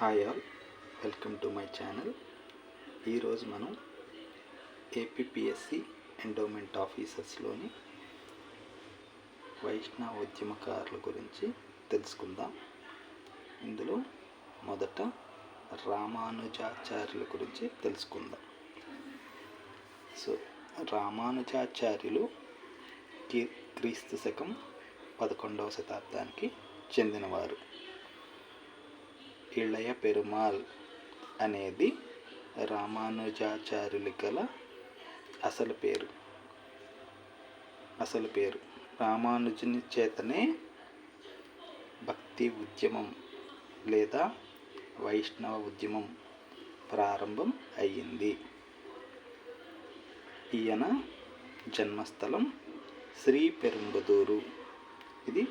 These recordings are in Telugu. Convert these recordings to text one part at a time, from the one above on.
Hi all, welcome to my channel. ఈరోజు మనం ఏపీపీఎస్సి ఎండోమెంట్ ఆఫీసర్స్లోని వైష్ణవ ఉద్యమకారుల గురించి తెలుసుకుందాం. ఇందులో మొదట రామానుజాచార్యుల గురించి తెలుసుకుందాం. రామానుజాచార్యులు క్రీస్తు శకం 11వ శతాబ్దానికి చెందినవారు. ఇళయ పెరుమాళ్ అనేది రామానుజాచార్యులు గల అసలు పేరు. రామానుజుని చేతనే భక్తి ఉద్యమం లేదా వైష్ణవ ఉద్యమం ప్రారంభం అయ్యింది. ఈయన జన్మస్థలం శ్రీపెరుంబదూరు, ఇది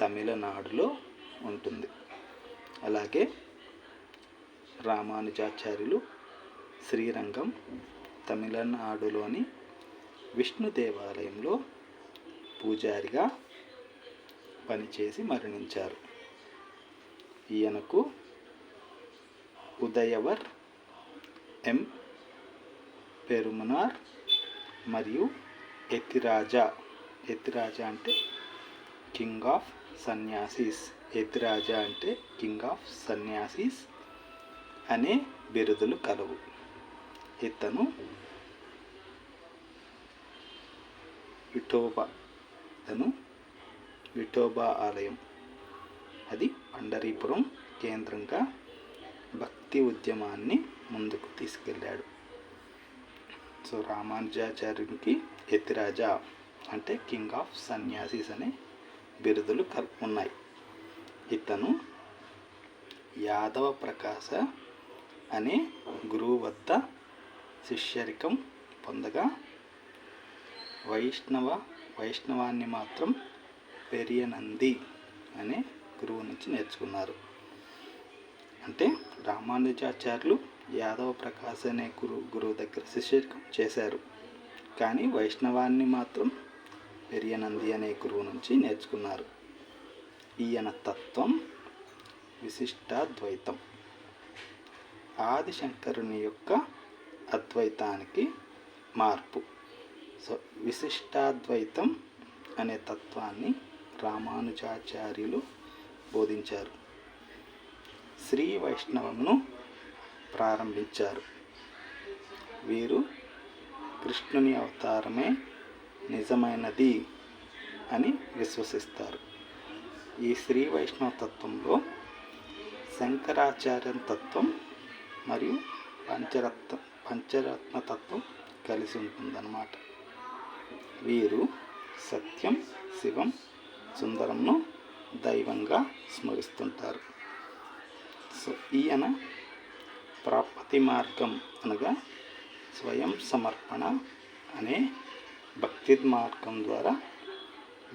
తమిళనాడులో ఉంటుంది. అలాగే రామానుజాచార్యులు శ్రీరంగం, తమిళనాడులోని విష్ణు దేవాలయంలో పూజారిగా పనిచేసి మరణించారు. ఈయనకు ఉదయవర్, ఎం పెరుమనార్ మరియు యతిరాజా అంటే కింగ్ ఆఫ్ సన్యాసీస్, యతిరాజా అంటే కింగ్ ఆఫ్ సన్యాసీస్ అనే బిరుదులు కలవు. ఇతను విఠోబా ఆలయం, అది పండరీపురం కేంద్రంగా భక్తి ఉద్యమాన్ని ముందుకు తీసుకెళ్ళాడు. రామానుజాచార్యునికి యతిరాజా అంటే కింగ్ ఆఫ్ సన్యాసీస్ అనే బిరుదులు ఉన్నాయి. ఇతను యాదవ ప్రకాశ అనే గురువు వద్ద శిష్యరికం పొందగా వైష్ణవాన్ని మాత్రం పెరియనంది అనే గురువు నుంచి నేర్చుకున్నారు. అంటే రామానుజాచార్యులు యాదవ ప్రకాశ అనే గురువు దగ్గర శిష్యరికం చేశారు, కానీ వైష్ణవాన్ని మాత్రం పెరియనంది అనే గురువు నుంచి నేర్చుకున్నారు. ఈయన తత్వం విశిష్టాద్వైతం, ఆదిశంకరుని యొక్క అద్వైతానికి మార్పు. విశిష్టాద్వైతం అనే తత్వాన్ని రామానుజాచార్యులు బోధించారు. శ్రీ వైష్ణవమును ప్రారంభించారు. వీరు కృష్ణుని అవతారమే నిజమైనది అని విశ్వసిస్తారు. ఈ శ్రీ వైష్ణవ తత్వంలో శంకరాచార్య తత్వం మరియు పంచరత్న తత్వం కలిసి ఉంటుందన్నమాట. వీరు సత్యం, శివం, సుందరంను దైవంగా స్మరిస్తుంటారు. ఈయన ప్రాపతి మార్గం అనగా స్వయం సమర్పణ అనే భక్తి మార్గం ద్వారా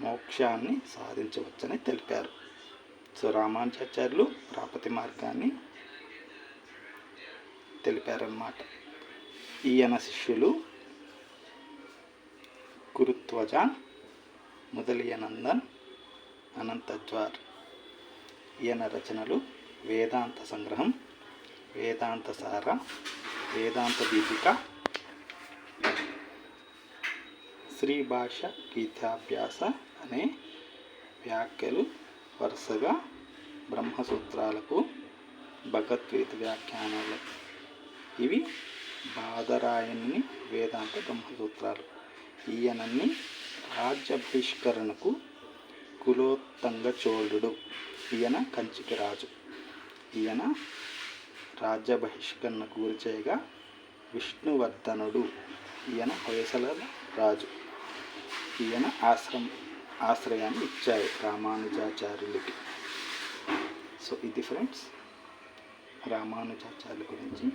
మోక్షాన్ని సాధించవచ్చని తెలిపారు. రామానుజాచార్యులు ప్రాపతి మార్గాన్ని తెలిపారన్నమాట. ఈయన శిష్యులు కురుత్వజ, ముదలియనందన్, అనంతజ్వార్. ఈయన రచనలు వేదాంత సంగ్రహం, వేదాంత సార, వేదాంత దీపిక, శ్రీ భాష గీతాభ్యాస అనే వ్యాఖ్యలు వరుసగా బ్రహ్మసూత్రాలకు, భగవద్గీత వ్యాఖ్యానాలు. ఇవి బాదరాయణుని వేదాంత బ్రహ్మసూత్రాలు. ఈయనని రాజ్య బహిష్కరణకు కులోత్తంగ చోళుడు, ఈయన కంచికి రాజు. ఈయన రాజ్య బహిష్కరణకు గురి చేయగా విష్ణువర్ధనుడు, ఈయన హొయసల రాజు, ఈయన ఆశ్రయాన్ని ఇచ్చారు రామానుజాచార్యులకి. ఇది ఫ్రెండ్స్ రామానుజాచార్యుల గురించి.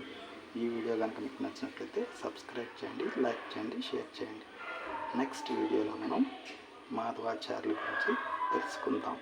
ఈ వీడియో కనుక మీకు నచ్చినట్లయితే సబ్స్క్రైబ్ చేయండి, లైక్ చేయండి, షేర్ చేయండి. నెక్స్ట్ వీడియోలో మనం మాధవాచార్యుల గురించి తెలుసుకుందాం.